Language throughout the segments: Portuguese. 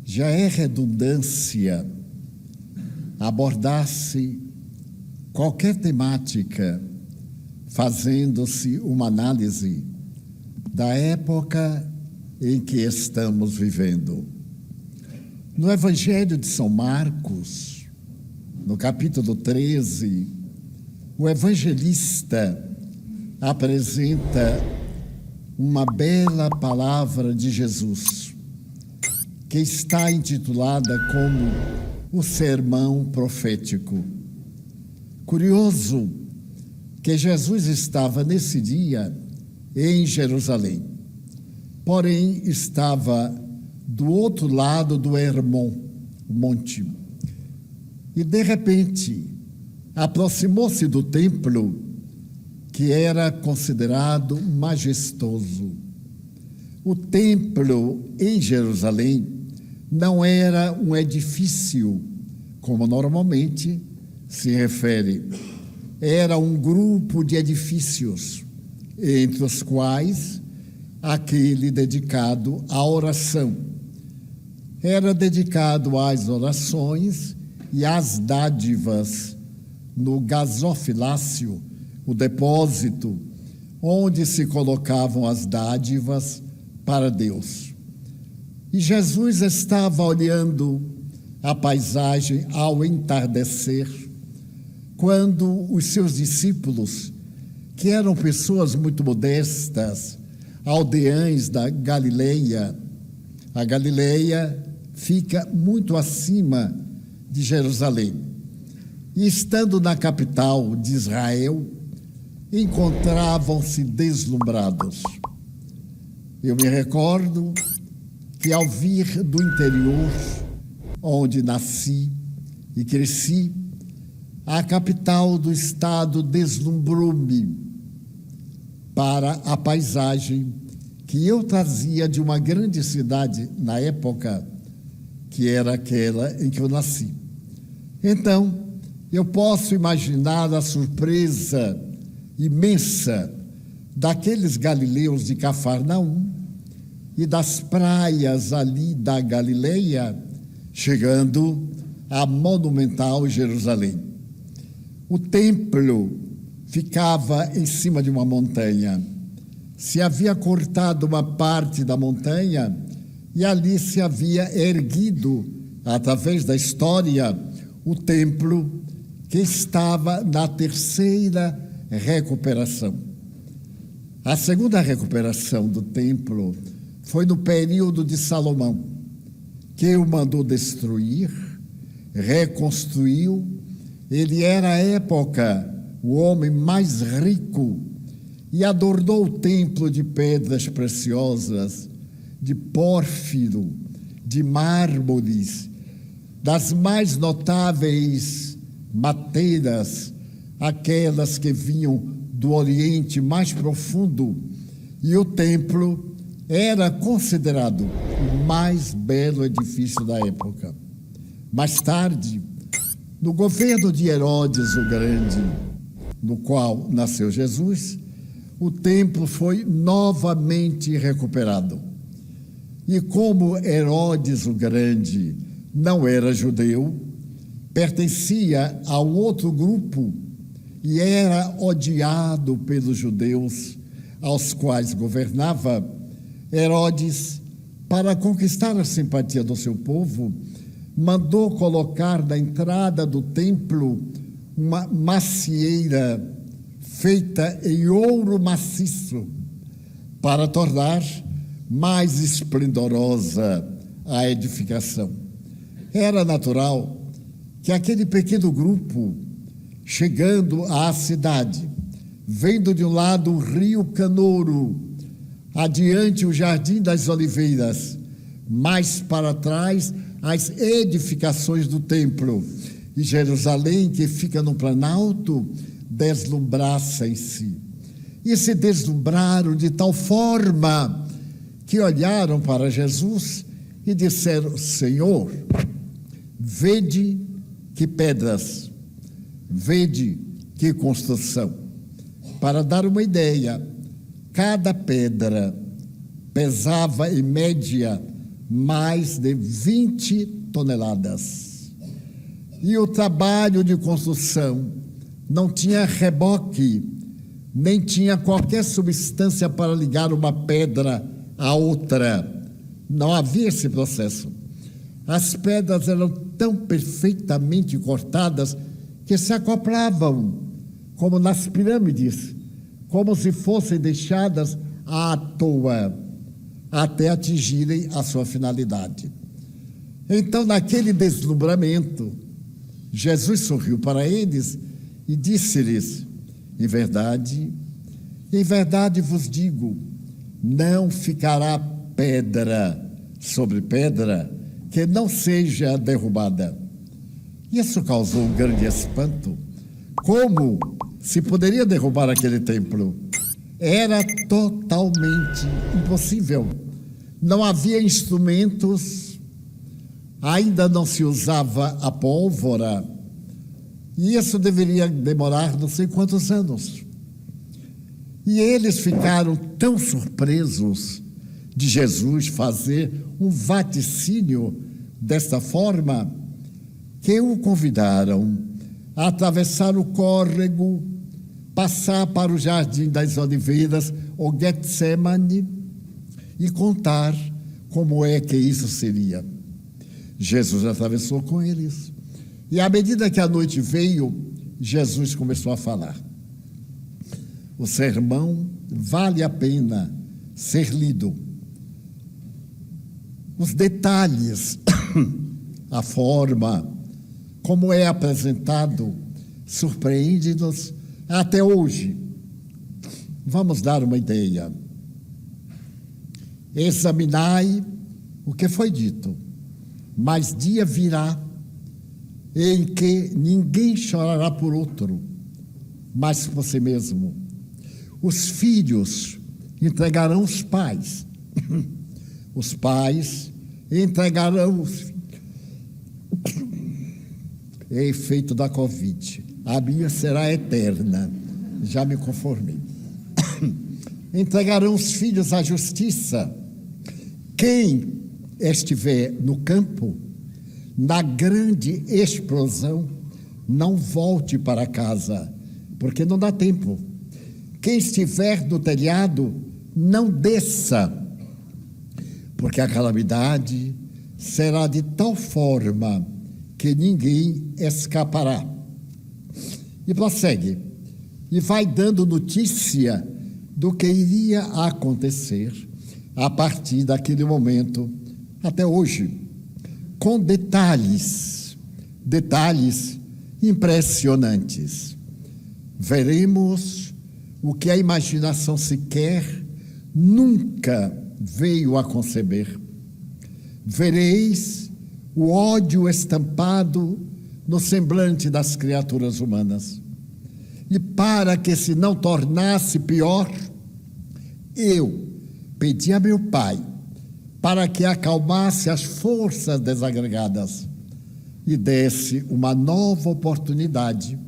Já é redundância abordar-se qualquer temática fazendo-se uma análise da época em que estamos vivendo. No Evangelho de São Marcos, no capítulo 13, o evangelista apresenta uma bela palavra de Jesus, que está intitulada como o Sermão Profético. Curioso que Jesus estava nesse dia em Jerusalém, porém estava do outro lado do Hermon, o monte, e de repente aproximou-se do templo, que era considerado majestoso. O templo em Jerusalém não era um edifício, como normalmente se refere. Era um grupo de edifícios, entre os quais aquele dedicado à oração. Era dedicado às orações e às dádivas no gasofilácio, o depósito onde se colocavam as dádivas para Deus. E Jesus estava olhando a paisagem ao entardecer, quando os seus discípulos, que eram pessoas muito modestas, aldeães da Galileia, a Galileia fica muito acima de Jerusalém, e estando na capital de Israel, encontravam-se deslumbrados. Eu me recordo que ao vir do interior, onde nasci e cresci, a capital do estado deslumbrou-me para a paisagem que eu trazia de uma grande cidade na época, que era aquela em que eu nasci. Então, eu posso imaginar a surpresa imensa daqueles galileus de Cafarnaum e das praias ali da Galileia, chegando à monumental Jerusalém. O templo ficava em cima de uma montanha. Se havia cortado uma parte da montanha e ali se havia erguido, através da história, o templo que estava na terceira recuperação. A segunda recuperação do templo foi no período de Salomão, que o mandou destruir, reconstruiu. Ele era, à época, o homem mais rico e adornou o templo de pedras preciosas, de pórfiro, de mármores, das mais notáveis mateiras, aquelas que vinham do Oriente mais profundo, e o templo era considerado o mais belo edifício da época. Mais tarde, no governo de Herodes o Grande, no qual nasceu Jesus, o templo foi novamente recuperado. E como Herodes o Grande não era judeu, pertencia a um outro grupo e era odiado pelos judeus aos quais governava, Herodes, para conquistar a simpatia do seu povo, mandou colocar na entrada do templo uma macieira feita em ouro maciço para tornar mais esplendorosa a edificação. Era natural que aquele pequeno grupo, chegando à cidade, vendo de um lado o rio Canouro, adiante o Jardim das Oliveiras, mais para trás as edificações do templo, e Jerusalém, que fica no Planalto, deslumbrassem-se. E se deslumbraram de tal forma que olharam para Jesus e disseram: Senhor, vede que pedras, vede que construção. Para dar uma ideia, cada pedra pesava em média mais de 20 toneladas. E o trabalho de construção não tinha reboque, nem tinha qualquer substância para ligar uma pedra à outra. Não havia esse processo. As pedras eram tão perfeitamente cortadas que se acoplavam, como nas pirâmides, como se fossem deixadas à toa, até atingirem a sua finalidade. Então, naquele deslumbramento, Jesus sorriu para eles e disse-lhes: em verdade vos digo, não ficará pedra sobre pedra que não seja derrubada. Isso causou um grande espanto. Como se poderia derrubar aquele templo? Era totalmente impossível. Não havia instrumentos, ainda não se usava a pólvora, e isso deveria demorar não sei quantos anos. E eles ficaram tão surpresos de Jesus fazer um vaticínio desta forma, que o convidaram a atravessar o córrego, passar para o Jardim das Oliveiras, ou Getsemane, e contar como é que isso seria. Jesus atravessou com eles. E à medida que a noite veio, Jesus começou a falar. O sermão vale a pena ser lido. Os detalhes, a forma, como é apresentado, surpreende-nos até hoje. Vamos dar uma ideia. Examinai o que foi dito, mas dia virá em que ninguém chorará por outro, mas por si mesmo. Os filhos entregarão os pais, os pais entregarão os filhos. É efeito da Covid. A minha será eterna. Já me conformei. Entregarão os filhos à justiça. Quem estiver no campo, na grande explosão, não volte para casa, porque não dá tempo. Quem estiver no telhado, não desça, porque a calamidade será de tal forma que ninguém escapará. E prossegue, e vai dando notícia do que iria acontecer a partir daquele momento até hoje, com detalhes impressionantes. Veremos o que a imaginação sequer nunca veio a conceber. Vereis o ódio estampado no semblante das criaturas humanas. E para que se não tornasse pior, eu pedi a meu Pai para que acalmasse as forças desagregadas e desse uma nova oportunidade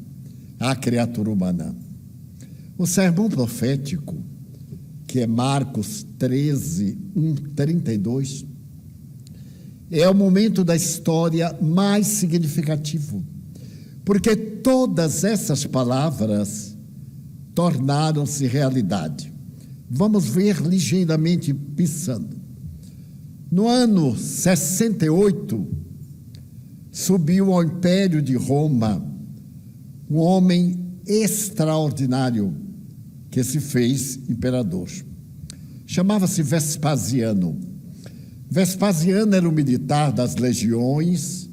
à criatura humana. O sermão profético, que é Marcos 13, 32, é o momento da história mais significativo, porque todas essas palavras tornaram-se realidade. Vamos ver ligeiramente pensando. No ano 68, subiu ao Império de Roma um homem extraordinário que se fez imperador. Chamava-se Vespasiano. Vespasiano era um militar das legiões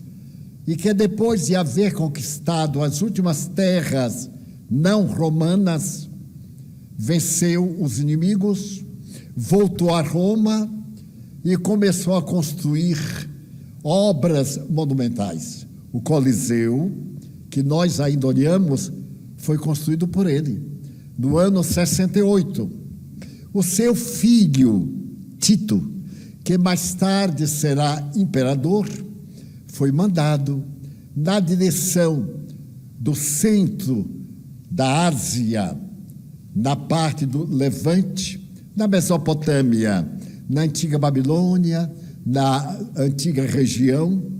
e que, depois de haver conquistado as últimas terras não romanas, venceu os inimigos, voltou a Roma e começou a construir obras monumentais. O Coliseu, que nós ainda olhamos, foi construído por ele, no ano 68. O seu filho, Tito, que mais tarde será imperador, foi mandado na direção do centro da Ásia, na parte do Levante, na Mesopotâmia, na antiga Babilônia, na antiga região,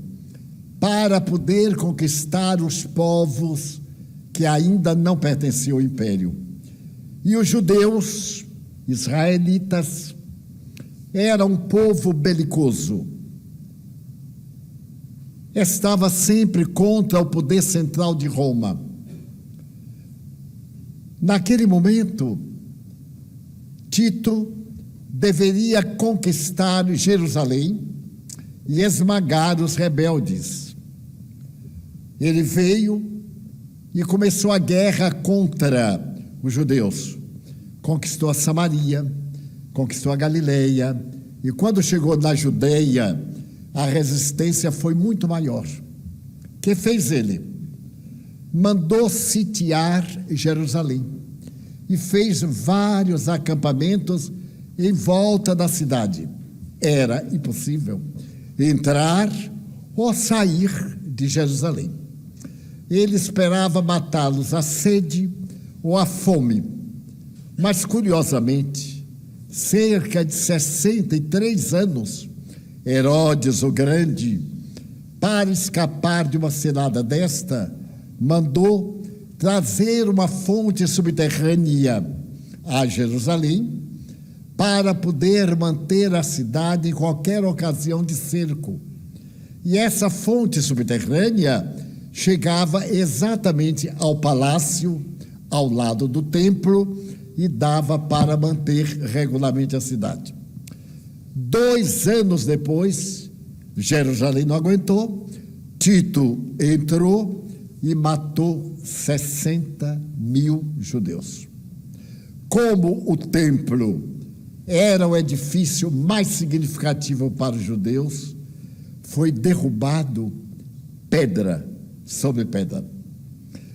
para poder conquistar os povos que ainda não pertenciam ao império. E os judeus, israelitas, era um povo belicoso. Estava sempre contra o poder central de Roma. Naquele momento, Tito deveria conquistar Jerusalém e esmagar os rebeldes. Ele veio e começou a guerra contra os judeus. Conquistou a Samaria, conquistou a Galileia, e quando chegou na Judeia, a resistência foi muito maior. O que fez ele? Mandou sitiar Jerusalém e fez vários acampamentos em volta da cidade. Era impossível entrar ou sair de Jerusalém. Ele esperava matá-los à sede ou à fome. Mas, curiosamente, cerca de 63 anos, Herodes o Grande, para escapar de uma cilada desta, mandou trazer uma fonte subterrânea a Jerusalém para poder manter a cidade em qualquer ocasião de cerco. E essa fonte subterrânea chegava exatamente ao palácio, ao lado do templo, e dava para manter regularmente a cidade. 2 anos depois, Jerusalém não aguentou, Tito entrou e matou 60.000 judeus. Como o templo era o edifício mais significativo para os judeus, foi derrubado pedra sobre pedra.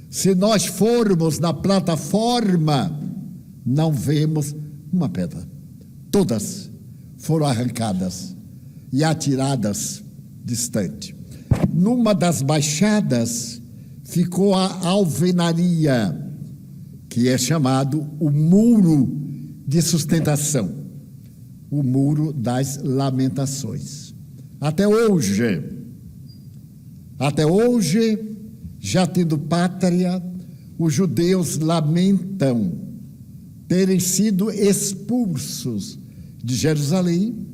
Se nós formos na plataforma, não vemos uma pedra. Todas foram arrancadas e atiradas distante. Numa das baixadas ficou a alvenaria, que é chamado o muro de sustentação, o muro das lamentações. Até hoje, já tendo pátria, os judeus lamentam terem sido expulsos de Jerusalém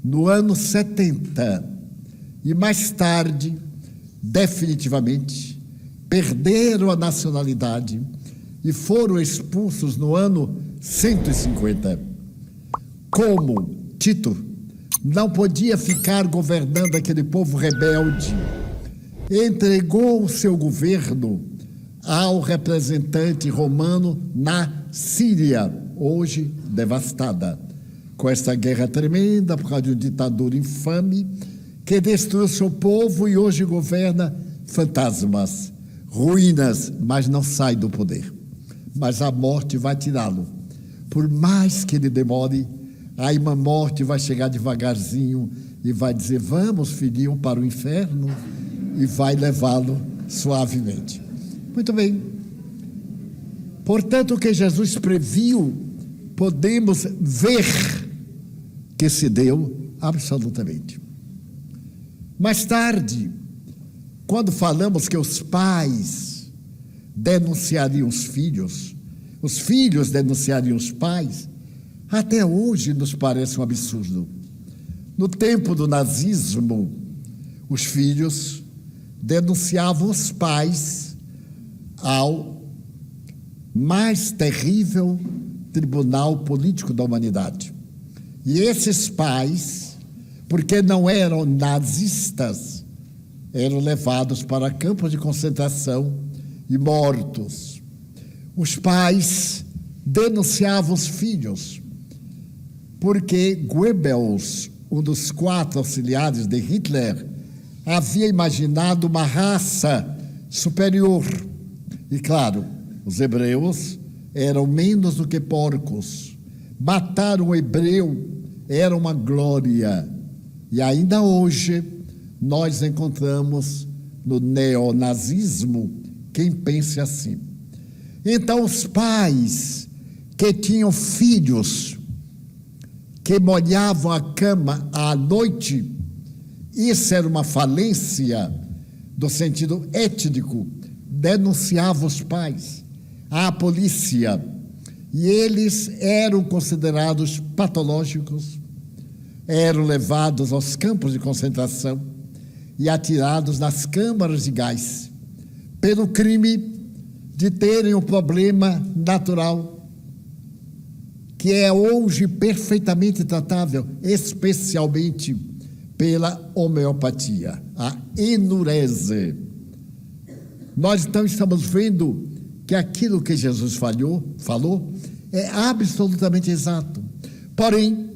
no ano 70 e mais tarde, definitivamente, perderam a nacionalidade e foram expulsos no ano 150. Como Tito não podia ficar governando aquele povo rebelde, entregou o seu governo ao representante romano na Síria, hoje devastada, com essa guerra tremenda por causa de um ditador infame que destruiu seu povo e hoje governa fantasmas, ruínas, mas não sai do poder. Mas a morte vai tirá-lo. Por mais que ele demore, aí uma morte vai chegar devagarzinho e vai dizer: vamos, filhinho, para o inferno, e vai levá-lo suavemente. Muito bem. Portanto, o que Jesus previu, podemos ver que se deu absolutamente. Mais tarde, quando falamos que os pais denunciariam os filhos denunciariam os pais, até hoje nos parece um absurdo. No tempo do nazismo, os filhos denunciavam os pais ao mais terrível tribunal político da humanidade. E esses pais, porque não eram nazistas, eram levados para campos de concentração e mortos. Os pais denunciavam os filhos, porque Goebbels, um dos 4 auxiliares de Hitler, havia imaginado uma raça superior. E claro, os hebreus eram menos do que porcos. Matar um hebreu era uma glória. E ainda hoje nós encontramos no neonazismo quem pense assim. Então os pais que tinham filhos que molhavam a cama à noite Isso era uma falência do sentido étnico. Denunciava os pais à polícia e eles eram considerados patológicos, eram levados aos campos de concentração e atirados nas câmaras de gás pelo crime de terem um problema natural que é hoje perfeitamente tratável, especialmente pela homeopatia, a enurese. Nós então estamos vendo que aquilo que Jesus falou é absolutamente exato. Porém,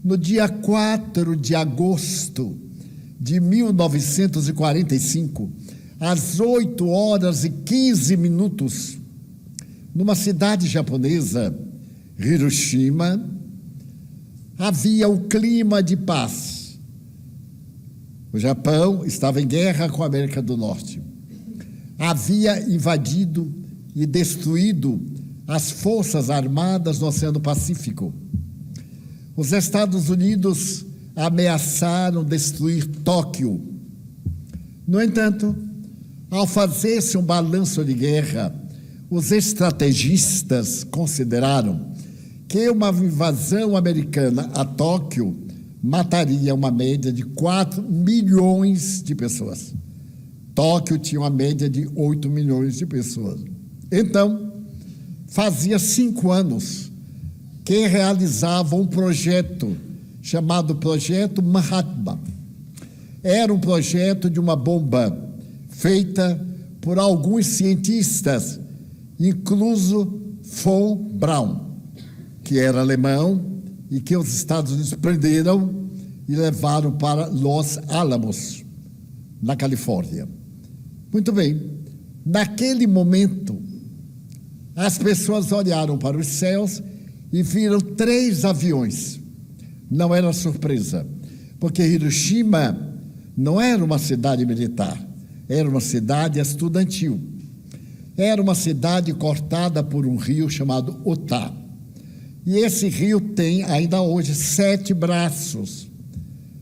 no dia 4 de agosto de 1945, às 8h15, numa cidade japonesa, Hiroshima, havia o clima de paz. O Japão estava em guerra com a América do Norte. Havia invadido e destruído as forças armadas no Oceano Pacífico. Os Estados Unidos ameaçaram destruir Tóquio. No entanto, ao fazer-se um balanço de guerra, os estrategistas consideraram que uma invasão americana a Tóquio mataria uma média de 4 milhões de pessoas. Tóquio tinha uma média de 8 milhões de pessoas. Então, fazia 5 anos que realizava um projeto chamado Projeto Manhattan. Era um projeto de uma bomba feita por alguns cientistas, incluso von Braun, que era alemão e que os Estados Unidos prenderam e levaram para Los Alamos, na Califórnia. Muito bem, naquele momento, as pessoas olharam para os céus e viram 3 aviões. Não era surpresa, porque Hiroshima não era uma cidade militar, era uma cidade estudantil. Era uma cidade cortada por um rio chamado Utah. E esse rio tem ainda hoje 7 braços.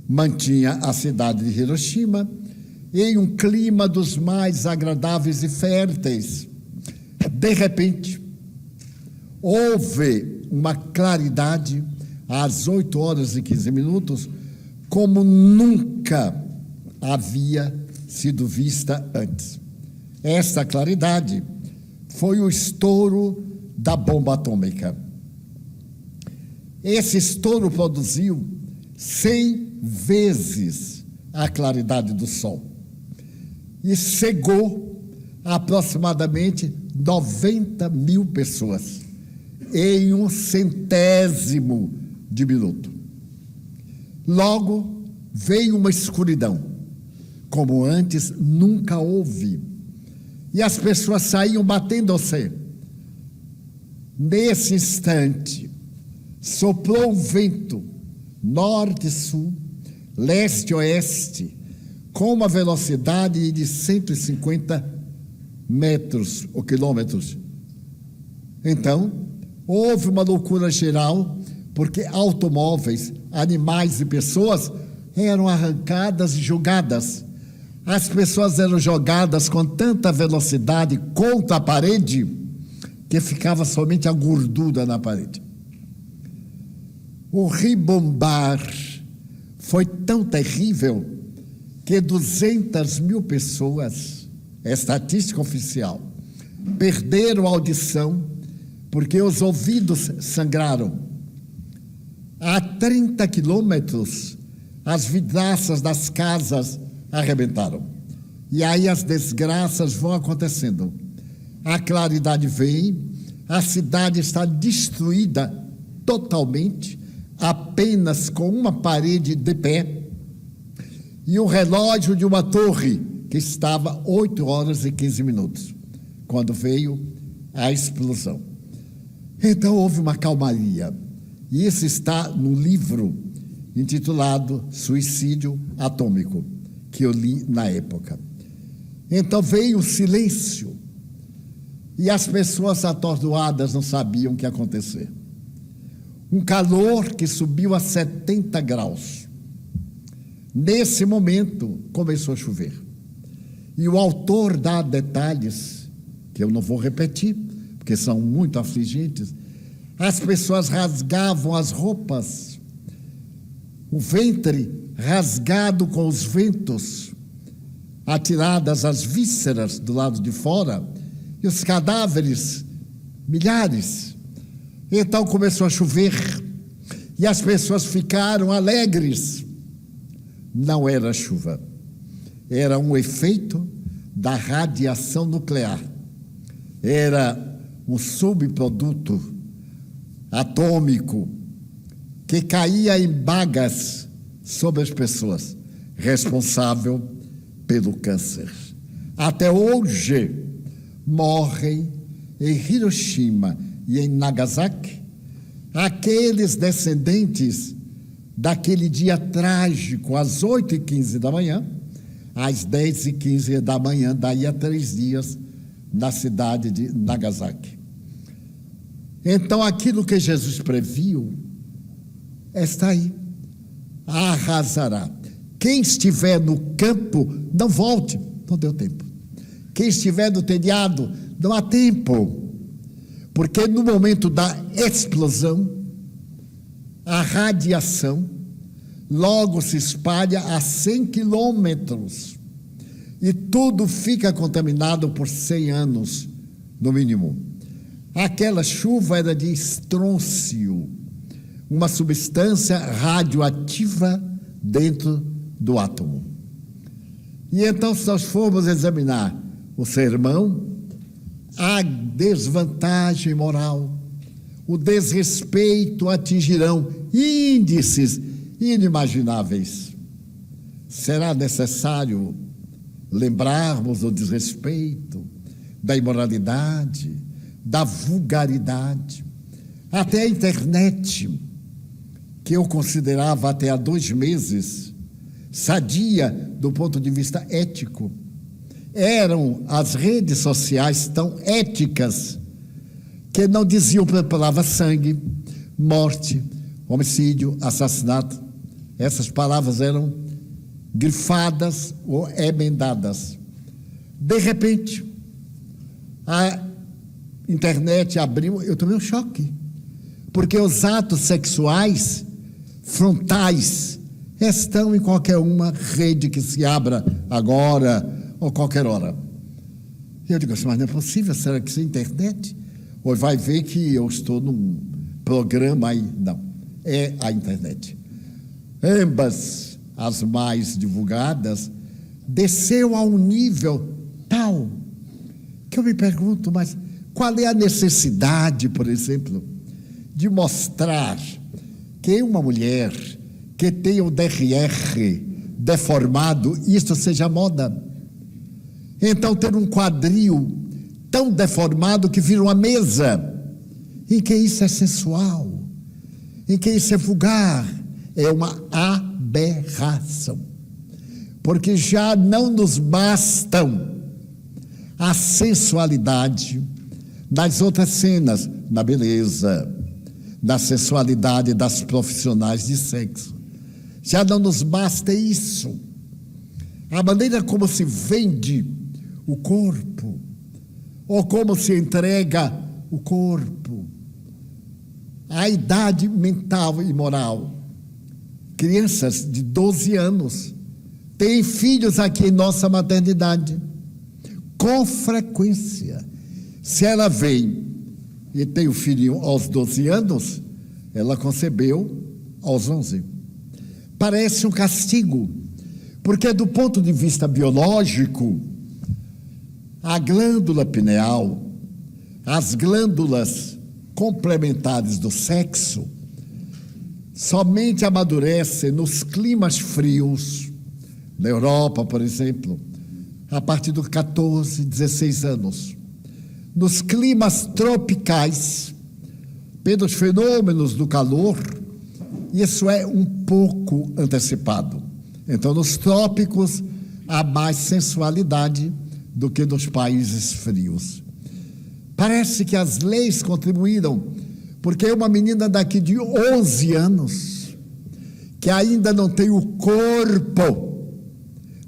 Mantinha a cidade de Hiroshima em um clima dos mais agradáveis e férteis. De repente, houve uma claridade às 8h15, como nunca havia sido vista antes. Esta claridade foi o estouro da bomba atômica. Esse estouro produziu 100 vezes a claridade do Sol e cegou aproximadamente 90 mil pessoas em 1/100º de minuto. Logo veio uma escuridão, como antes nunca houve, e as pessoas saíam batendo-se. Nesse instante, soprou um vento norte-sul, leste-oeste, com uma velocidade de 150 metros ou quilômetros. Então, houve uma loucura geral, porque automóveis, animais e pessoas eram arrancadas e jogadas. As pessoas eram jogadas com tanta velocidade contra a parede que ficava somente a gordura na parede. O ribombar foi tão terrível que 200 mil pessoas, é estatística oficial, perderam a audição porque os ouvidos sangraram. A 30 quilômetros, as vidraças das casas arrebentaram. E aí as desgraças vão acontecendo. A claridade vem, a cidade está destruída totalmente, apenas com uma parede de pé, e o relógio de uma torre que estava 8h15, quando veio a explosão. Então houve uma calmaria, e isso está no livro intitulado Suicídio Atômico, que eu li na época. Então veio o silêncio, e as pessoas atordoadas não sabiam o que ia acontecer. Um calor que subiu a 70 graus. Nesse momento, começou a chover. E o autor dá detalhes, que eu não vou repetir, porque são muito afligentes. As pessoas rasgavam as roupas, o ventre rasgado com os ventos, atiradas as vísceras do lado de fora, e os cadáveres, milhares. Então começou a chover, e as pessoas ficaram alegres. Não era chuva, era um efeito da radiação nuclear. Era um subproduto atômico que caía em bagas sobre as pessoas, responsável pelo câncer. Até hoje, morrem em Hiroshima e em Nagasaki aqueles descendentes daquele dia trágico, às 8h15 da manhã, às 10h15 da manhã, daí a 3 dias, na cidade de Nagasaki. Então, aquilo que Jesus previu está aí. Arrasará. Quem estiver no campo, não volte, não deu tempo. Quem estiver no telhado, não há tempo. Porque no momento da explosão, a radiação logo se espalha a 100 quilômetros e tudo fica contaminado por 100 anos, no mínimo. Aquela chuva era de estrôncio, uma substância radioativa dentro do átomo. E então, se nós formos examinar o sermão, a desvantagem moral, o desrespeito atingirão índices inimagináveis. Será necessário lembrarmos do desrespeito, da imoralidade, da vulgaridade. Até a internet, que eu considerava até há 2 meses sadia do ponto de vista ético, eram as redes sociais tão éticas que não diziam pela palavra sangue, morte, homicídio, assassinato. Essas palavras eram grifadas ou emendadas. De repente, a internet abriu, eu tomei um choque, porque os atos sexuais frontais estão em qualquer uma rede que se abra agora ou qualquer hora. E eu digo assim, mas não é possível, será que isso é internet? Ou vai ver que eu estou num programa aí? Não, é a internet. Ambas as mais divulgadas desceu a um nível tal que eu me pergunto, mas qual é a necessidade, por exemplo, de mostrar que uma mulher que tem o DRR deformado, isso seja moda? Então, ter um quadril tão deformado que vira uma mesa, em que isso é sensual, em que isso é vulgar, é uma aberração. Porque já não nos bastam a sensualidade das outras cenas, na beleza, na sensualidade das profissionais de sexo. Já não nos basta isso. A maneira como se vende o corpo, ou como se entrega o corpo, a idade mental e moral. Crianças de 12 anos têm filhos aqui em nossa maternidade, com frequência. Se ela vem e tem o filho aos 12 anos, ela concebeu aos 11. Parece um castigo, porque do ponto de vista biológico, a glândula pineal, as glândulas complementares do sexo, somente amadurecem nos climas frios, na Europa, por exemplo, a partir dos 14, 16 anos. Nos climas tropicais, pelos fenômenos do calor, isso é um pouco antecipado. Então, nos trópicos, há mais sensualidade do que nos países frios. Parece que as leis contribuíram, porque uma menina daqui de 11 anos, que ainda não têm o corpo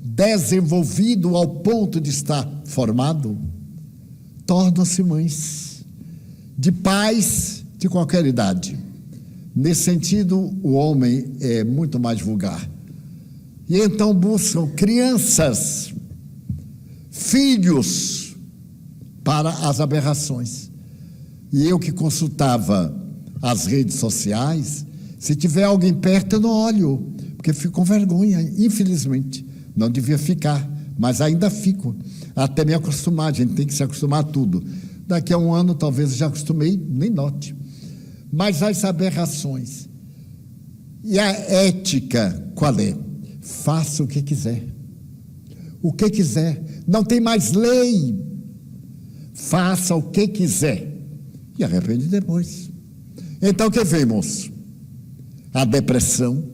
desenvolvido ao ponto de estar formado, tornam-se mães de pais de qualquer idade. Nesse sentido, o homem é muito mais vulgar. E então buscam crianças, filhos, para as aberrações. E eu que consultava as redes sociais, se tiver alguém perto eu não olho, porque fico com vergonha, infelizmente. Não devia ficar, mas ainda fico, até me acostumar. A gente tem que se acostumar a tudo. Daqui a um ano talvez eu já acostumei, nem note. Mas as aberrações. E a ética, qual é? Faça o que quiser. O que quiser. Não tem mais lei. Faça o que quiser. E arrepende depois. Então o que vemos? A depressão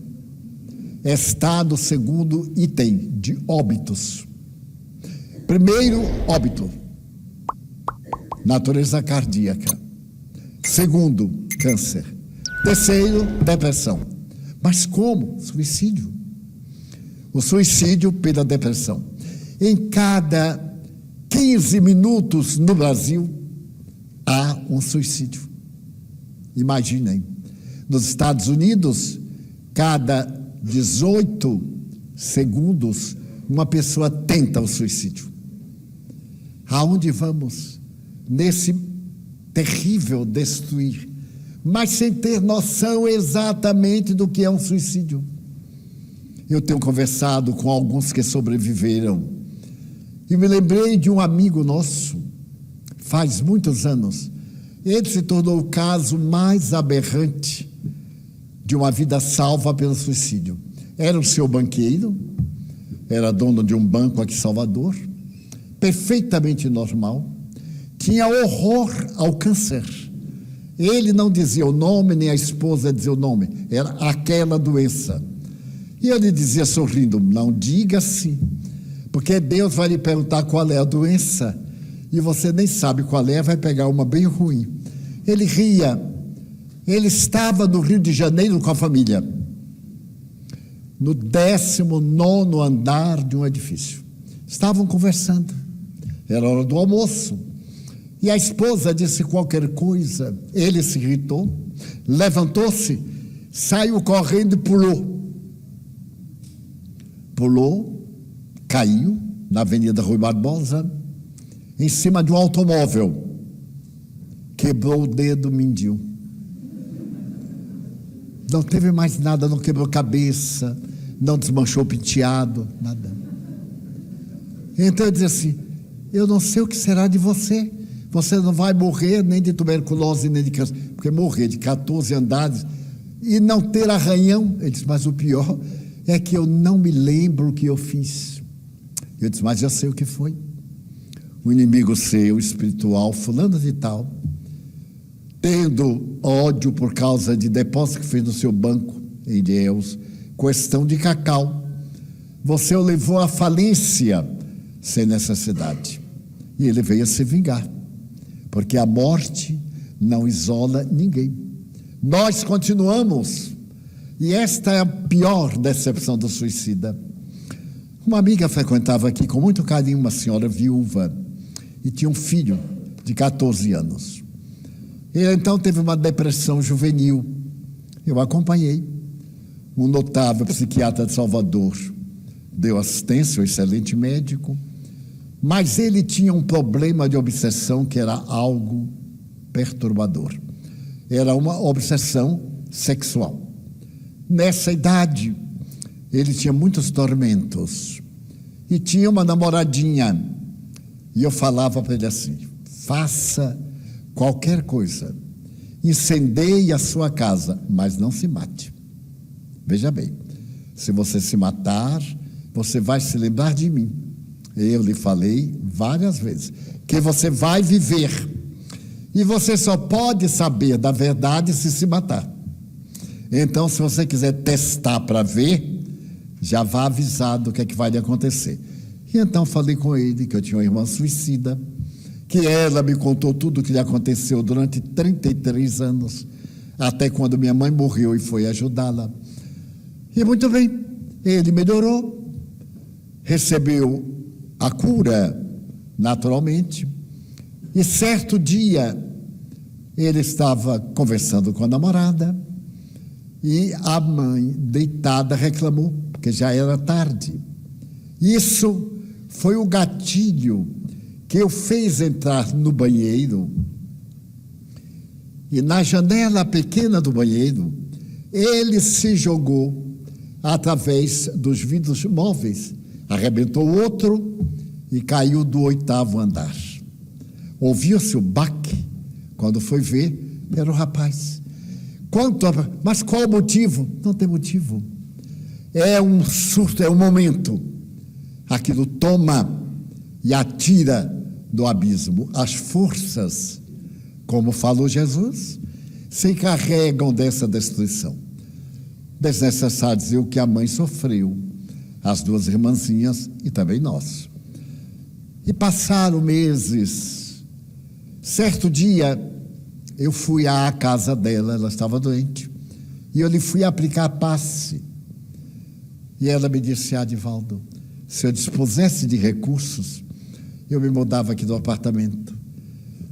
está no segundo item de óbitos. Primeiro, óbito. Natureza cardíaca. Segundo, câncer. Terceiro, depressão. Mas como? Suicídio. O suicídio pela depressão. Em cada 15 minutos no Brasil, há um suicídio. Imaginem, nos Estados Unidos, cada 18 segundos, uma pessoa tenta o suicídio. Aonde vamos? Nesse terrível destruir, mas sem ter noção exatamente do que é um suicídio. Eu tenho conversado com alguns que sobreviveram e me lembrei de um amigo nosso, faz muitos anos. Ele se tornou o caso mais aberrante de uma vida salva pelo suicídio. Era o seu banqueiro, era dono de um banco aqui em Salvador, perfeitamente normal, tinha horror ao câncer. Ele não dizia o nome, nem a esposa dizia o nome, era aquela doença. E ele dizia sorrindo, não diga assim, porque Deus vai lhe perguntar qual é a doença, e você nem sabe qual é, vai pegar uma bem ruim. Ele ria. Ele estava no Rio de Janeiro com a família, no 19º andar de um edifício. Estavam conversando, era hora do almoço, e a esposa disse qualquer coisa. Ele se irritou, levantou-se, saiu correndo e pulou, caiu na Avenida Rui Barbosa, em cima de um automóvel, quebrou o dedo mindinho. Não teve mais nada, não quebrou cabeça, não desmanchou o penteado, nada. Então eu disse assim, eu não sei o que será de você, você não vai morrer nem de tuberculose, nem de câncer, porque morrer de 14 andares e não ter arranhão. Ele disse, mas o pior é que eu não me lembro o que eu fiz. Eu disse, mas já sei o que foi. O inimigo seu, espiritual, fulano de tal, tendo ódio por causa de depósito que fez no seu banco em Deus, questão de cacau, você o levou à falência sem necessidade. E ele veio a se vingar, porque a morte não isola ninguém. Nós continuamos, e esta é a pior decepção do suicida. Uma amiga frequentava aqui com muito carinho uma senhora viúva e tinha um filho de 14 anos. Ele então teve uma depressão juvenil. Eu acompanhei. Um notável psiquiatra de Salvador deu assistência, um excelente médico, mas ele tinha um problema de obsessão que era algo perturbador. Era uma obsessão sexual. Nessa idade, ele tinha muitos tormentos e tinha uma namoradinha. E eu falava para ele assim, faça qualquer coisa, incendeie a sua casa, mas não se mate. Veja bem, se você se matar, você vai se lembrar de mim. Eu lhe falei várias vezes que você vai viver, e você só pode saber da verdade se matar. Então, se você quiser testar para ver, já vá avisado o que é que vai lhe acontecer. E então falei com ele que eu tinha uma irmã suicida, que ela me contou tudo o que lhe aconteceu durante 33 anos, até quando minha mãe morreu e foi ajudá-la. E muito bem, ele melhorou, recebeu a cura naturalmente, e certo dia ele estava conversando com a namorada e a mãe, deitada, reclamou, porque já era tarde. Isso foi o gatilho que o fez entrar no banheiro, e na janela pequena do banheiro ele se jogou através dos vidros móveis, arrebentou outro e caiu do 8º andar. Ouviu-se o baque. Quando foi ver, era o rapaz. Mas qual o motivo? Não tem motivo. É um surto, é um momento. Aquilo toma e atira do abismo. As forças, como falou Jesus, se encarregam dessa destruição. Desnecessário dizer o que a mãe sofreu, as duas irmãzinhas e também nós. E passaram meses. Certo dia, eu fui à casa dela, ela estava doente, e eu lhe fui aplicar passe. E ela me disse: Adivaldo, se eu dispusesse de recursos, eu me mudava aqui do apartamento,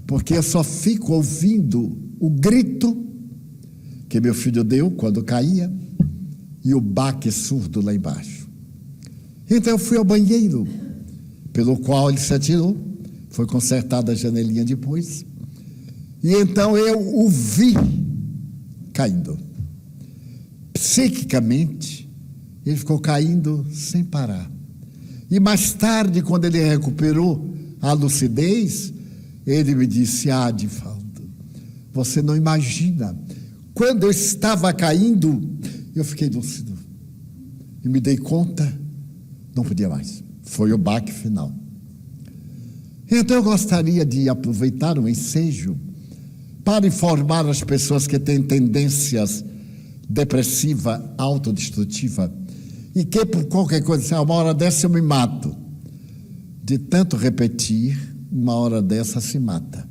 porque eu só fico ouvindo o grito que meu filho deu quando caía e o baque surdo lá embaixo. Então eu fui ao banheiro, pelo qual ele se atirou, foi consertada a janelinha depois, e então eu o vi caindo. Psiquicamente, ele ficou caindo sem parar. E mais tarde, quando ele recuperou a lucidez, ele me disse: Adivaldo, você não imagina, quando eu estava caindo, eu fiquei lúcido. E me dei conta, não podia mais. Foi o baque final. Então eu gostaria de aproveitar o ensejo para informar as pessoas que têm tendências depressiva, autodestrutiva, e que por qualquer coisa, uma hora dessa eu me mato. De tanto repetir, uma hora dessa se mata.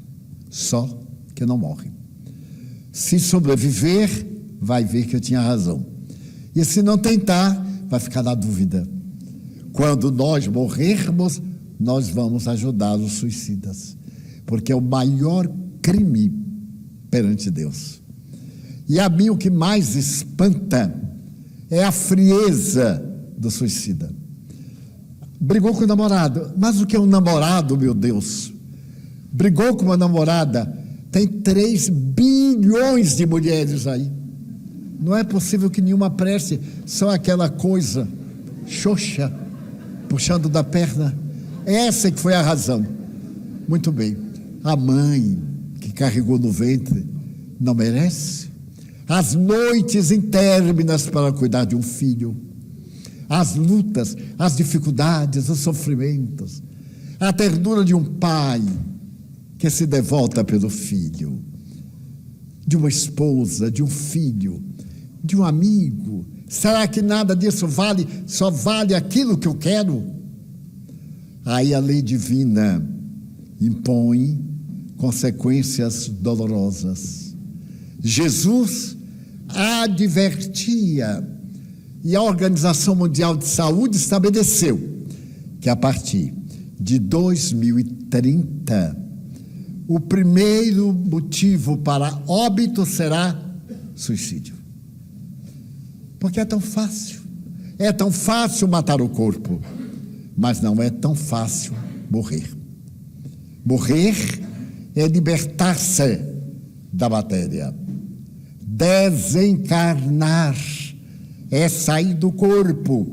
Só que não morre. Se sobreviver, vai ver que eu tinha razão. E se não tentar, vai ficar na dúvida. Quando nós morrermos, nós vamos ajudar os suicidas, porque é o maior crime perante Deus. E a mim o que mais espanta é a frieza do suicida. Brigou com o namorado. Mas o que é um namorado, meu Deus? Brigou com uma namorada. Tem 3 bilhões de mulheres aí. Não é possível que nenhuma preste, só aquela coisa xoxa, puxando da perna. Essa que foi a razão. Muito bem. A mãe que carregou no ventre não merece? As noites interminas para cuidar de um filho, as lutas, as dificuldades, os sofrimentos, a ternura de um pai que se devota pelo filho, de uma esposa, de um filho, de um amigo. Será que nada disso vale, só vale aquilo que eu quero? Aí a lei divina impõe consequências dolorosas. Jesus advertia, e a Organização Mundial de Saúde estabeleceu que a partir de 2030, o primeiro motivo para óbito será suicídio. Porque é tão fácil matar o corpo, mas não é tão fácil morrer. Morrer é libertar-se da matéria. Desencarnar é sair do corpo,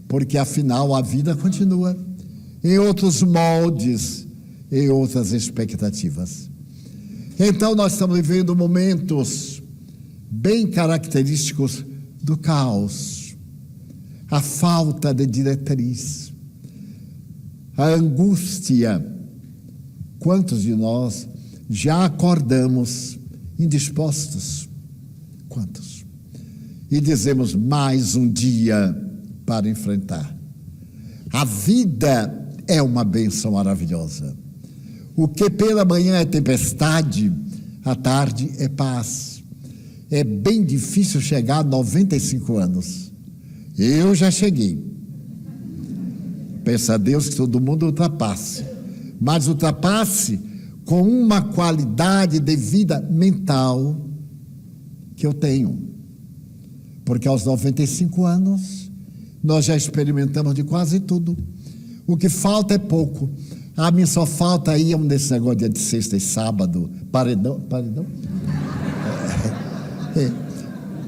porque afinal a vida continua em outros moldes, em outras expectativas. Então nós estamos vivendo momentos bem característicos do caos, a falta de diretriz, a angústia. Quantos de nós já acordamos indispostos? Quantos? E dizemos: mais um dia para enfrentar. A vida é uma bênção maravilhosa. O que pela manhã é tempestade, à tarde é paz. É bem difícil chegar a 95 anos. Eu já cheguei. Peça a Deus que todo mundo ultrapasse. Mas ultrapasse com uma qualidade de vida mental que eu tenho. Porque aos 95 anos, nós já experimentamos de quase tudo. O que falta é pouco. A mim só falta aí desse negócio dia de sexta e sábado, paredão.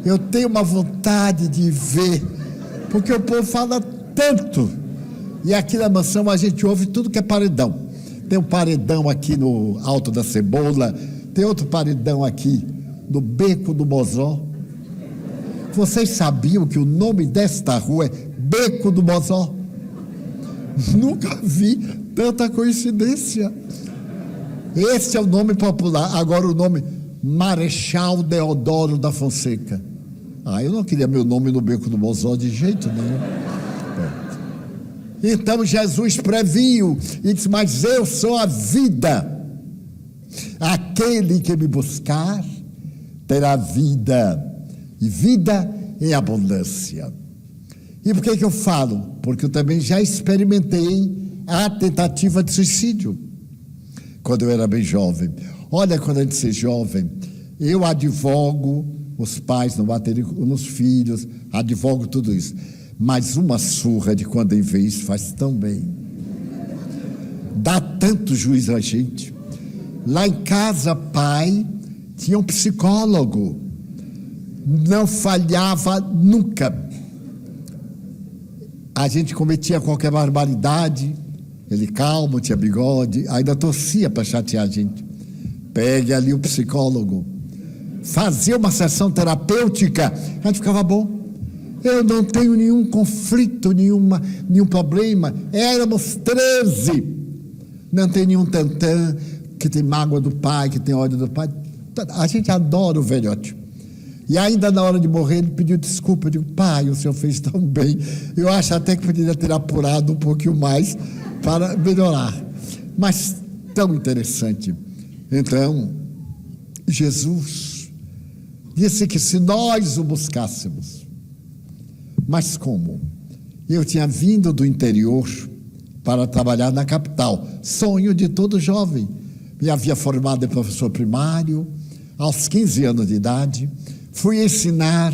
Eu tenho uma vontade de ver, porque o povo fala tanto. E aqui na mansão a gente ouve tudo que é paredão. Tem um paredão aqui no Alto da Cebola, tem outro paredão aqui no Beco do Mozó. Vocês sabiam que o nome desta rua é Beco do Mozó? Nunca vi tanta coincidência. Esse é o nome popular. Agora o nome Marechal Deodoro da Fonseca. Eu não queria meu nome no Beco do Mozó de jeito nenhum. Então Jesus previu e disse: mas eu sou a vida. Aquele que me buscar terá vida, e vida em abundância. E por que eu falo? Porque eu também já experimentei a tentativa de suicídio quando eu era bem jovem. Olha, quando a gente ser jovem, eu advogo os pais não baterem nos filhos, advogo tudo isso. Mas uma surra de quando em vez faz tão bem. Dá tanto juízo a gente. Lá em casa, pai tinha um psicólogo. Não falhava nunca. A gente cometia qualquer barbaridade, ele calmo, tinha bigode, ainda torcia para chatear a gente. Pegue ali o psicólogo. Fazia uma sessão terapêutica, a gente ficava bom. Eu não tenho nenhum conflito, nenhum problema. Éramos 13. Não tem nenhum tantã que tem mágoa do pai, que tem ódio do pai. A gente adora o velhote. E ainda na hora de morrer, ele pediu desculpa. Eu digo: pai, o senhor fez tão bem. Eu acho até que poderia ter apurado um pouquinho mais para melhorar. Mas tão interessante. Então, Jesus disse que se nós o buscássemos. Mas como? Eu tinha vindo do interior para trabalhar na capital. Sonho de todo jovem. Me havia formado em professor primário. Aos 15 anos de idade, fui ensinar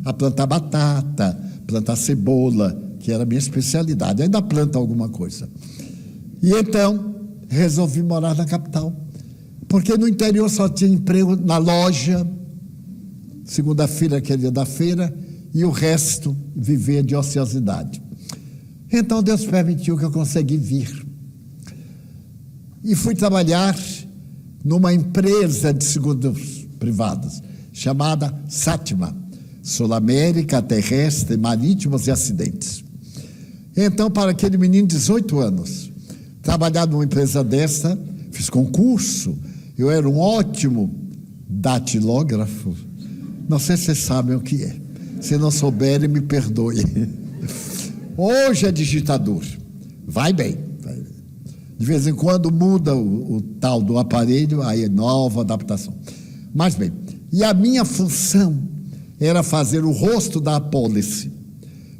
a plantar batata, plantar cebola, que era a minha especialidade. Ainda planta alguma coisa. E então, resolvi morar na capital. Porque no interior só tinha emprego na loja, segunda-feira, que é dia da feira, e o resto viver de ociosidade. Então Deus permitiu que eu consegui vir. E fui trabalhar numa empresa de seguros privados, chamada Sátima, Sul América, Terrestre, Marítimos e Acidentes. Então, para aquele menino de 18 anos, trabalhar numa empresa dessa, fiz concurso, eu era um ótimo datilógrafo. Não sei se vocês sabem o que é. Se não souberem, me perdoe. Hoje é digitador. Vai bem. De vez em quando muda o tal do aparelho, aí é nova adaptação. Mas bem, e a minha função era fazer o rosto da apólice,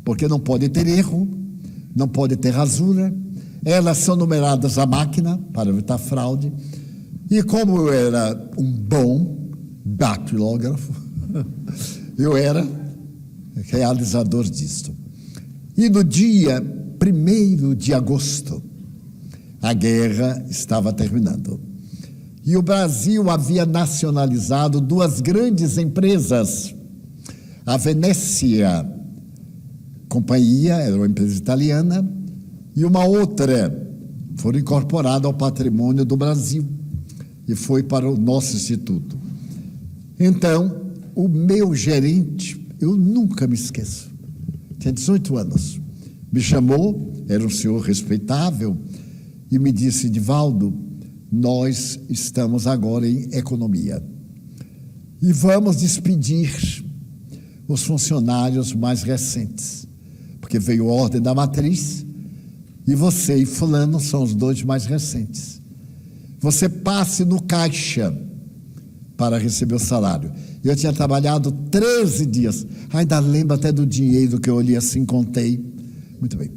porque não pode ter erro, não pode ter rasura, elas são numeradas à máquina para evitar fraude. E como eu era um bom datilógrafo, eu era realizador disto. E no dia 1º de agosto, a guerra estava terminando. E o Brasil havia nacionalizado 2 grandes empresas. A Venécia Companhia, era uma empresa italiana, e uma outra foram incorporadas ao patrimônio do Brasil e foi para o nosso instituto. Então, o meu gerente, eu nunca me esqueço, tinha 18 anos, me chamou, era um senhor respeitável, e me disse: Divaldo, nós estamos agora em economia e vamos despedir os funcionários mais recentes, porque veio a ordem da matriz e você e fulano são os 2 mais recentes. Você passe no caixa para receber o salário. Eu tinha trabalhado 13 dias. Ainda lembro até do dinheiro que eu olhei assim, contei. Muito bem.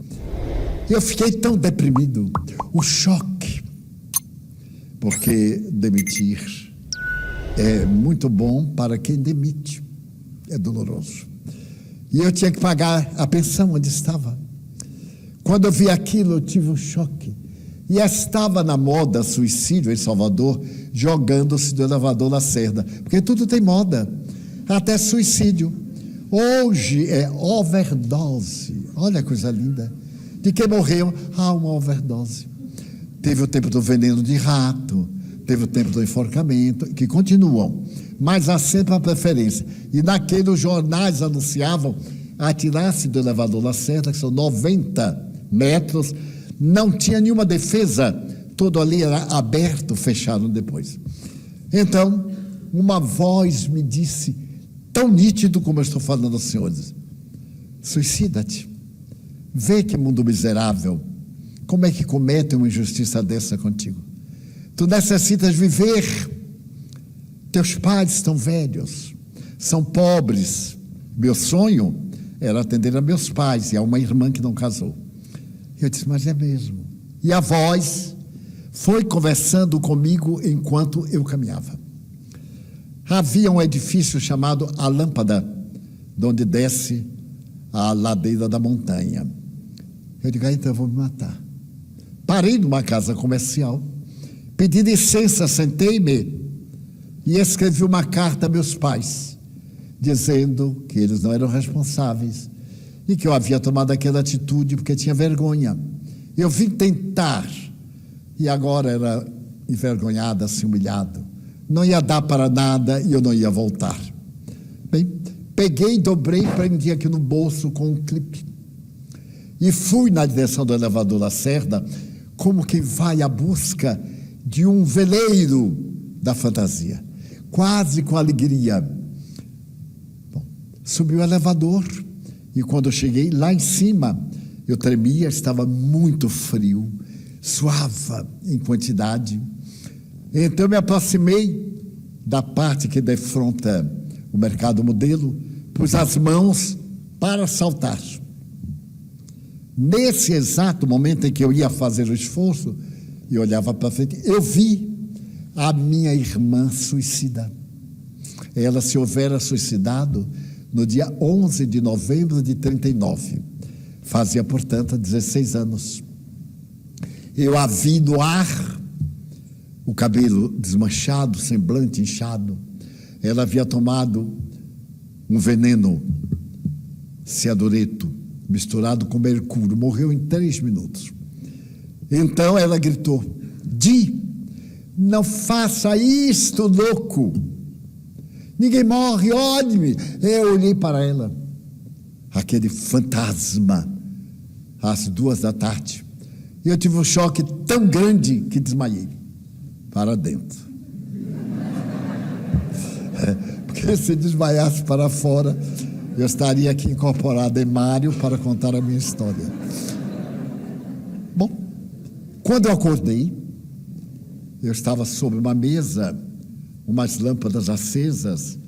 Eu fiquei tão deprimido. O choque. Porque demitir é muito bom para quem demite. É doloroso. E eu tinha que pagar a pensão onde estava. Quando eu vi aquilo, eu tive um choque. E estava na moda suicídio em Salvador, jogando-se do elevador Lacerda. Porque tudo tem moda, até suicídio. Hoje é overdose. Olha que coisa linda. De quem morreu? Uma overdose. Teve o tempo do veneno de rato, teve o tempo do enforcamento, que continuam. Mas há sempre a preferência. E naquele os jornais anunciavam atirar-se do elevador Lacerda, que são 90 metros, não tinha nenhuma defesa, todo ali era aberto, fecharam depois. Então, uma voz me disse, tão nítido como eu estou falando aos senhores: suicida-te. Vê que mundo miserável. Como é que comete uma injustiça dessa contigo? Tu necessitas viver. Teus pais estão velhos, são pobres. Meu sonho era atender a meus pais e a uma irmã que não casou. Eu disse, mas é mesmo. E a voz foi conversando comigo enquanto eu caminhava. Havia um edifício chamado A Lâmpada, de onde desce a ladeira da montanha. Eu digo, então eu vou me matar. Parei numa casa comercial, pedi licença, sentei-me e escrevi uma carta a meus pais, dizendo que eles não eram responsáveis e que eu havia tomado aquela atitude porque tinha vergonha. Eu vim tentar e agora era envergonhado, assim, humilhado. Não ia dar para nada e eu não ia voltar. Bem, peguei, dobrei, prendi aqui no bolso com um clipe e fui na direção do elevador Lacerda, como quem vai à busca de um veleiro da fantasia, quase com alegria. Bom, subi o elevador e quando eu cheguei lá em cima, eu tremia, estava muito frio, suava em quantidade. Então eu me aproximei da parte que defronta o mercado modelo, pus as mãos para saltar. Nesse exato momento em que eu ia fazer o esforço, e olhava para frente, eu vi a minha irmã suicida. Ela se houvera suicidado no dia 11 de novembro de 39. Fazia, portanto, 16 anos. Eu a vi no ar, o cabelo desmanchado, semblante inchado. Ela havia tomado um veneno, cianureto, misturado com mercúrio. Morreu em 3 minutos. Então ela gritou, Di, não faça isto, louco. Ninguém morre, olhe-me. Eu olhei para ela, aquele fantasma, às 2 da tarde. E eu tive um choque tão grande que desmaiei para dentro. Porque se desmaiasse para fora, eu estaria aqui incorporado em Mário para contar a minha história. Bom, quando eu acordei, eu estava sobre uma mesa, umas lâmpadas acesas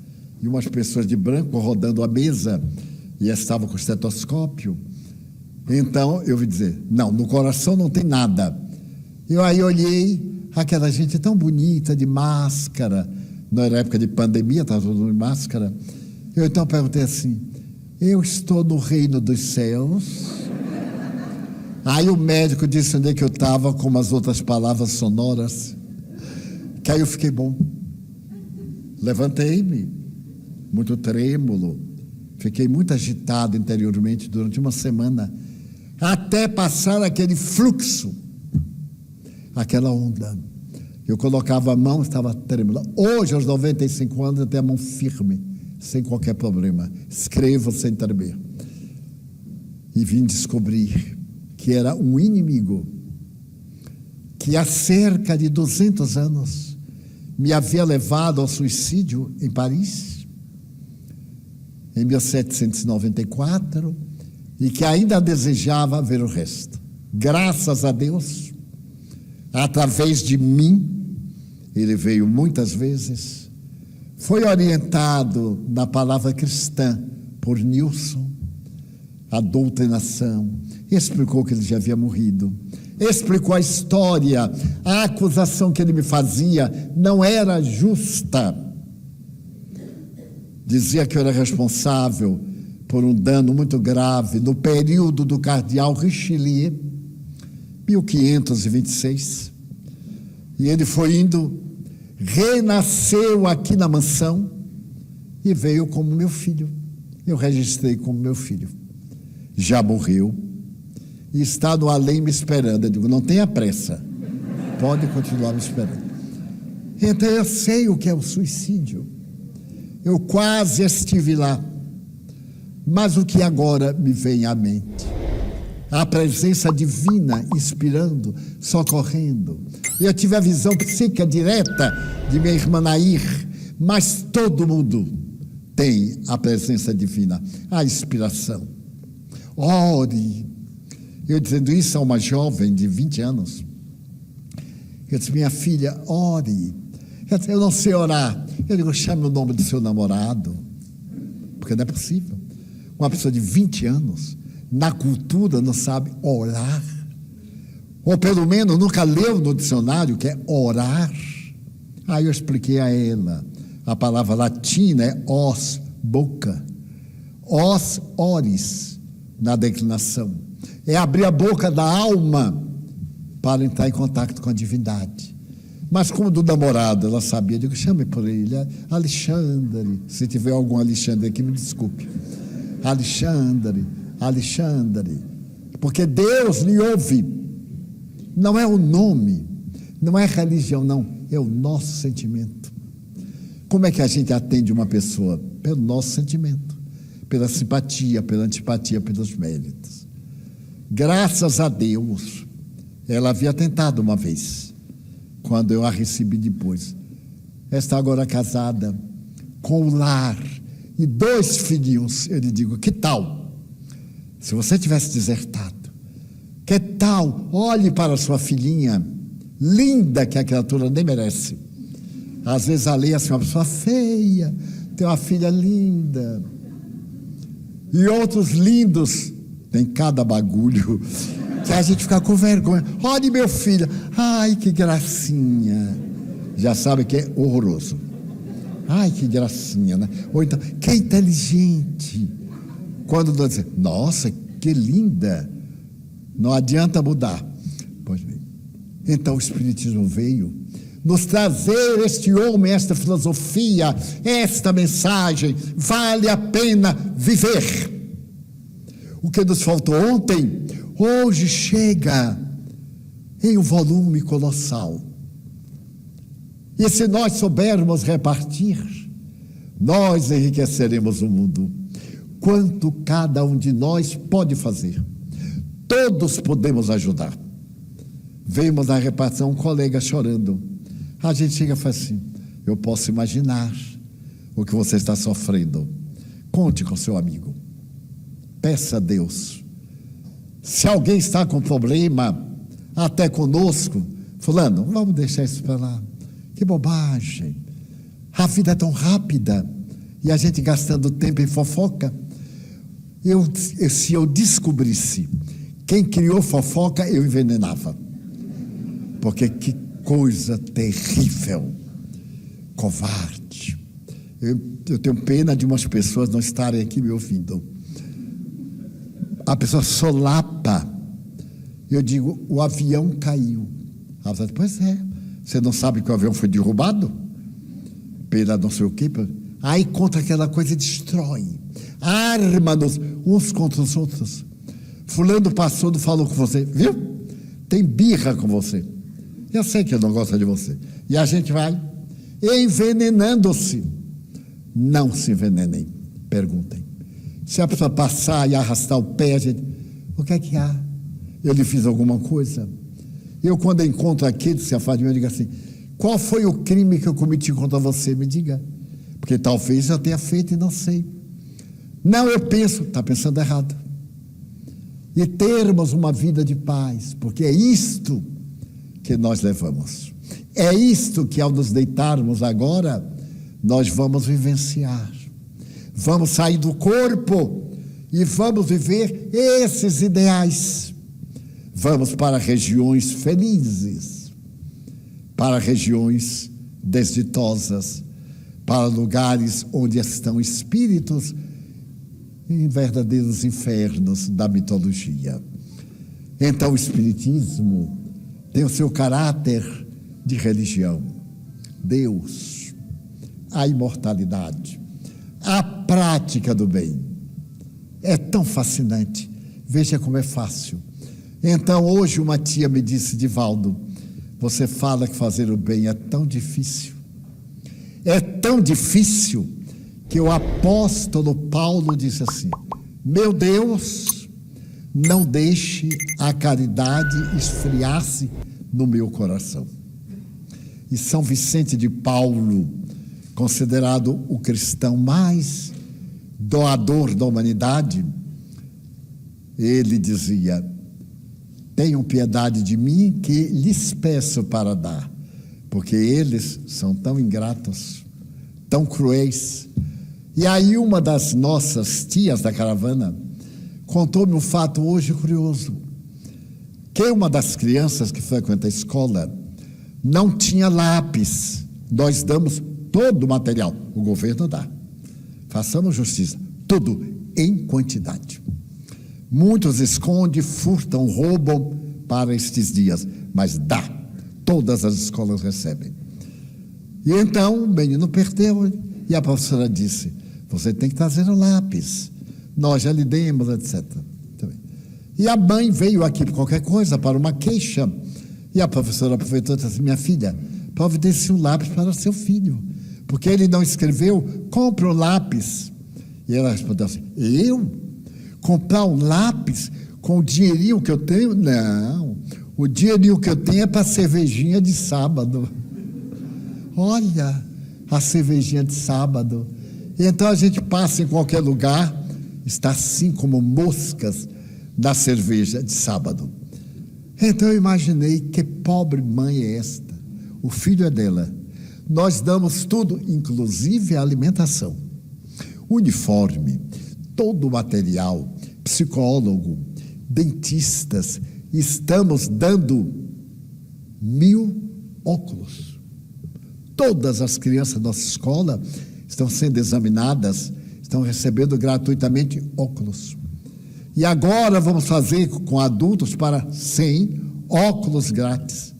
e umas pessoas de branco rodando a mesa e estavam com o estetoscópio. Então eu ouvi dizer, não, no coração não tem nada. Eu aí olhei aquela gente tão bonita, de máscara, não era época de pandemia, estava todo mundo de máscara. Eu então perguntei assim, eu estou no reino dos céus? Aí o médico disse onde é que eu estava, com umas outras palavras sonoras, que aí eu fiquei bom. Levantei-me, muito trêmulo, fiquei muito agitado interiormente durante uma semana, até passar aquele fluxo, aquela onda. Eu colocava a mão, estava trêmula. Hoje, aos 95 anos, eu tenho a mão firme, sem qualquer problema. Escrevo sem tremer. E vim descobrir que era um inimigo que há cerca de 200 anos me havia levado ao suicídio em Paris, em 1794, e que ainda desejava ver o resto. Graças a Deus, através de mim, ele veio muitas vezes Foi orientado na palavra cristã por Nilson, a doutrinação, explicou que ele já havia morrido, explicou a história, a acusação que ele me fazia não era justa. Dizia que eu era responsável por um dano muito grave no período do cardeal Richelieu, 1526. E ele foi indo, renasceu aqui na mansão e veio como meu filho. Eu registrei como meu filho. Já morreu e está no além me esperando. Eu digo, não tenha pressa, pode continuar me esperando. Então eu sei o que é o suicídio. Eu quase estive lá. Mas o que agora me vem à mente? A presença divina inspirando, socorrendo. Eu tive a visão psíquica direta de minha irmã Nair, mas todo mundo tem a presença divina, a inspiração. Ore. Eu dizendo isso a uma jovem de 20 anos. Eu disse, minha filha, ore. Eu disse, eu não sei orar. Eu digo, chame o nome do seu namorado, porque não é possível. Uma pessoa de 20 anos, na cultura, não sabe orar, ou pelo menos nunca leu no dicionário que é orar. Aí eu expliquei a ela, a palavra latina é os, boca, os, oris, na declinação, é abrir a boca da alma para entrar em contato com a divindade. Mas como do namorado ela sabia, eu digo, chame por ele, Alexandre, se tiver algum Alexandre aqui, me desculpe, Alexandre, porque Deus lhe ouve, não é o nome, não é religião, não, é o nosso sentimento. Como é que a gente atende uma pessoa? Pelo nosso sentimento, pela simpatia, pela antipatia, pelos méritos. Graças a Deus, ela havia tentado uma vez, quando eu a recebi depois. Ela está agora casada, com um lar e 2 filhinhos. Eu lhe digo, que tal? Se você tivesse desertado, que tal? Olhe para a sua filhinha, linda, que a criatura nem merece. Às vezes a lei é assim, uma pessoa feia, tem uma filha linda. E outros lindos, tem cada bagulho, que a gente fica com vergonha. Olhe meu filho, ai que gracinha. Já sabe que é horroroso. Ai que gracinha, né? Ou então, que inteligente. Quando nós dizemos, nossa, que linda. Não adianta mudar. Pois bem, então o Espiritismo veio nos trazer este homem, esta filosofia, esta mensagem. Vale a pena viver. O que nos faltou ontem, hoje chega em um volume colossal. E se nós soubermos repartir, nós enriqueceremos o mundo. Quanto cada um de nós pode fazer? Todos podemos ajudar. Vemos na repartição um colega chorando. A gente chega e fala assim, eu posso imaginar o que você está sofrendo. Conte com seu amigo. Peça a Deus. Se alguém está com problema, até conosco, fulano, vamos deixar isso para lá. Que bobagem. A vida é tão rápida e a gente gastando tempo em fofoca. Se eu descobrisse quem criou fofoca, eu envenenava. Porque que coisa terrível, covarde. Eu tenho pena de umas pessoas não estarem aqui me ouvindo. A pessoa solapa. Eu digo, o avião caiu. Ela fala, pois é. Você não sabe que o avião foi derrubado? Pela não sei o quê. Aí contra aquela coisa e destrói. Arma-nos uns contra os outros. Fulano passou, não falou com você. Viu? Tem birra com você. Eu sei que eu não gosto de você. E a gente vai envenenando-se. Não se envenenem. Perguntem. Se a pessoa passar e arrastar o pé, a gente... O que é que há? Eu lhe fiz alguma coisa? Eu, quando encontro aquele que se afasta de mim, eu digo assim, qual foi o crime que eu cometi contra você? Me diga. Porque talvez eu tenha feito e não sei. Não, eu penso, está pensando errado. E termos uma vida de paz, porque é isto que nós levamos. É isto que, ao nos deitarmos agora, nós vamos vivenciar. Vamos sair do corpo e vamos viver esses ideais. Vamos para regiões felizes, para regiões desditosas, para lugares onde estão espíritos em verdadeiros infernos da mitologia. Então o Espiritismo tem o seu caráter de religião. Deus, a imortalidade, a prática do bem. É tão fascinante. Veja como é fácil. Então hoje uma tia me disse: Divaldo, você fala que fazer o bem é tão difícil. É tão difícil que o apóstolo Paulo disse assim: meu Deus, não deixe a caridade esfriar-se no meu coração. E São Vicente de Paulo, considerado o cristão mais doador da humanidade, ele dizia: tenham piedade de mim, que lhes peço para dar, porque eles são tão ingratos, tão cruéis. E aí uma das nossas tias da caravana contou-me um fato hoje curioso, que uma das crianças que frequenta a escola não tinha lápis. Nós damos todo o material, o governo dá. Façamos justiça, tudo em quantidade. Muitos escondem, furtam, roubam para estes dias, mas dá. Todas as escolas recebem. E então o menino perdeu, e a professora disse: você tem que trazer o lápis, nós já lhe demos, etc. E a mãe veio aqui por qualquer coisa, para uma queixa, e a professora aproveitou e disse assim: minha filha, providencie um lápis para seu filho, porque ele não escreveu, compre um lápis. E ela respondeu assim: eu? Comprar um lápis com o dinheirinho que eu tenho? Não, o dinheirinho que eu tenho é para cervejinha de sábado. Olha, a cervejinha de sábado. E então a gente passa em qualquer lugar, está assim como moscas na cerveja de sábado. Então eu imaginei: que pobre mãe é esta? O filho é dela. Nós damos tudo, inclusive a alimentação, uniforme, todo o material, psicólogo, dentistas. Estamos dando 1000 óculos. Todas as crianças da nossa escola estão sendo examinadas, estão recebendo gratuitamente óculos. E agora vamos fazer com adultos para 100 óculos grátis.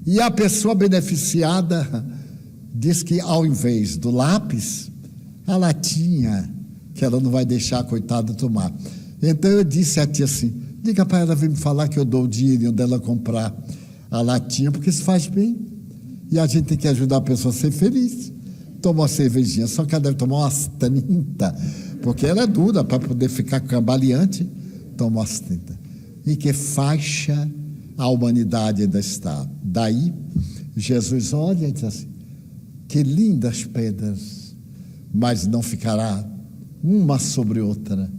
E a pessoa beneficiada diz que, ao invés do lápis, a latinha, que ela não vai deixar a coitada tomar. Então eu disse à tia assim: diga para ela vir me falar que eu dou o dinheiro dela comprar a latinha, porque isso faz bem. E a gente tem que ajudar a pessoa a ser feliz. Toma uma cervejinha, só que ela deve tomar umas 30, porque ela é dura para poder ficar cambaleante. Toma umas 30. Em que faixa a humanidade ainda está? Daí, Jesus olha e diz assim: que lindas pedras, mas não ficará uma sobre outra,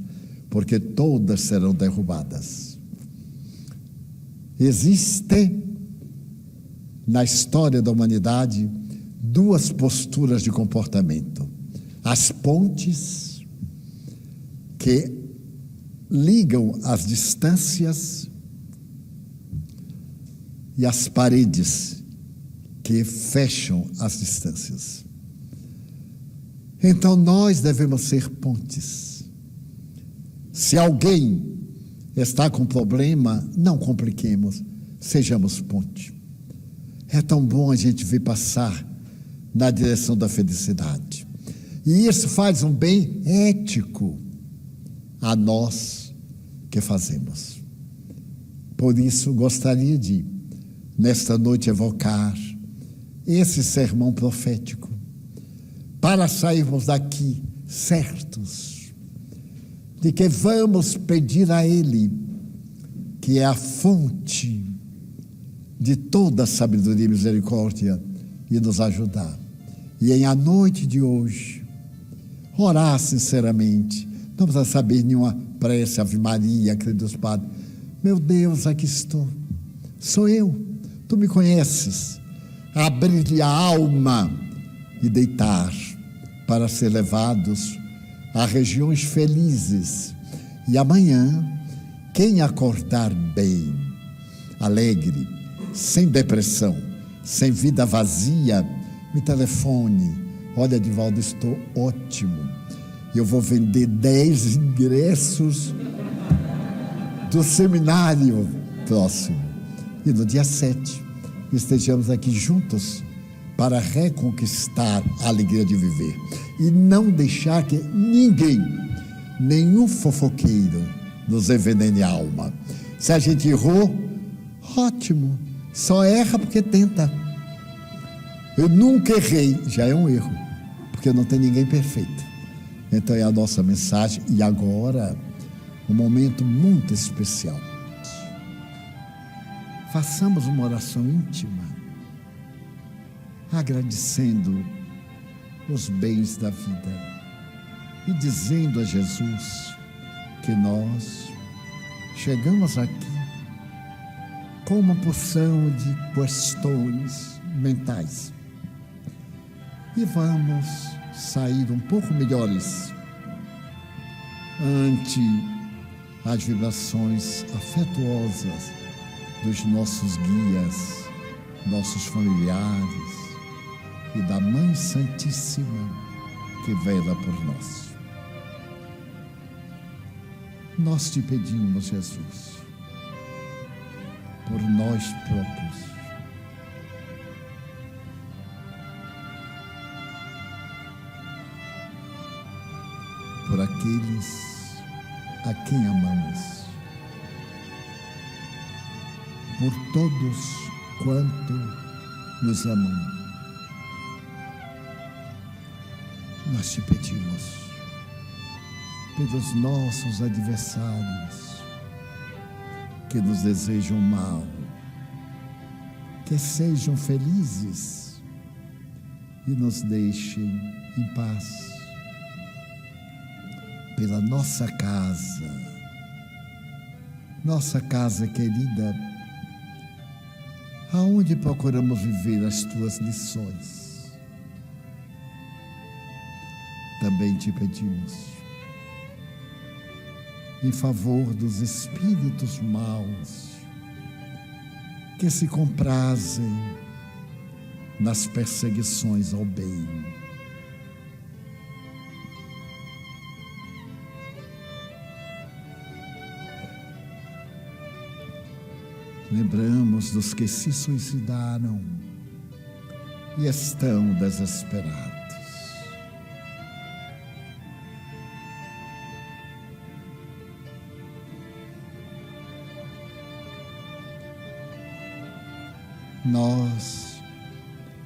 porque todas serão derrubadas. Existe na história da humanidade 2 posturas de comportamento: as pontes que ligam as distâncias e as paredes que fecham as distâncias. Então nós devemos ser pontes. Se alguém está com problema, não compliquemos, sejamos ponte. É tão bom a gente ver passar na direção da felicidade. E isso faz um bem ético a nós que fazemos. Por isso, gostaria de, nesta noite, evocar esse sermão profético, para sairmos daqui certos de que vamos pedir a Ele, que é a fonte de toda a sabedoria e misericórdia, e nos ajudar. E em a noite de hoje, orar sinceramente. Não precisa saber nenhuma prece, Ave Maria, queridos padres. Meu Deus, aqui estou. Sou eu. Tu me conheces. Abrir-lhe a alma e deitar para ser levados a regiões felizes. E amanhã, quem acordar bem, alegre, sem depressão, sem vida vazia, me telefone. Olha, Divaldo, estou ótimo. Eu vou vender 10 ingressos do seminário próximo. E no dia 7, estejamos aqui juntos para reconquistar a alegria de viver. E não deixar que ninguém, nenhum fofoqueiro, nos envenene a alma. Se a gente errou, ótimo. Só erra porque tenta. Eu nunca errei, já é um erro, porque não tem ninguém perfeito. Então é a nossa mensagem. E agora, um momento muito especial. Façamos uma oração íntima, agradecendo os bens da vida e dizendo a Jesus que nós chegamos aqui com uma porção de questões mentais e vamos sair um pouco melhores ante as vibrações afetuosas dos nossos guias, nossos familiares e da Mãe Santíssima que vela por nós. Nós te pedimos, Jesus, por nós próprios, por aqueles a quem amamos, por todos quanto nos amam. Nós te pedimos pelos nossos adversários que nos desejam mal, que sejam felizes e nos deixem em paz. Pela nossa casa querida, aonde procuramos viver as tuas lições. Também te pedimos, em favor dos espíritos maus, que se comprazem nas perseguições ao bem. Lembramos dos que se suicidaram e estão desesperados. Nós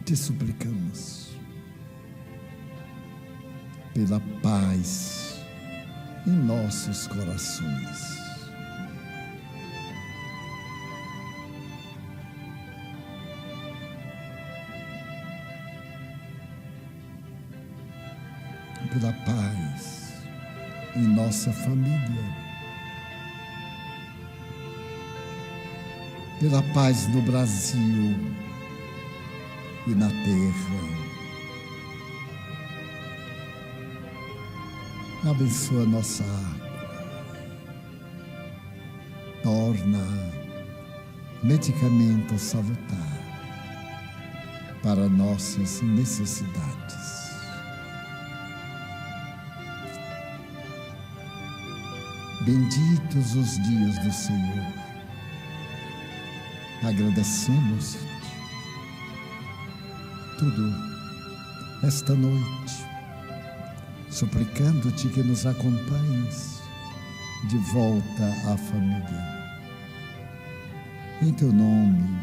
te suplicamos pela paz em nossos corações. Pela paz em nossa família, pela paz no Brasil e na terra. Abençoa nossa água, torna medicamento salutar para nossas necessidades. Benditos os dias do Senhor. Agradecemos tudo esta noite, suplicando-te que nos acompanhes de volta à família. Em teu nome,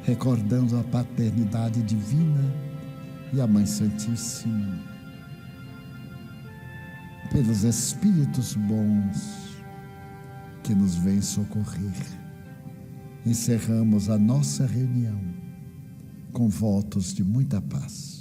recordando a paternidade divina e a Mãe Santíssima, pelos Espíritos bons que nos vêm socorrer, encerramos a nossa reunião com votos de muita paz.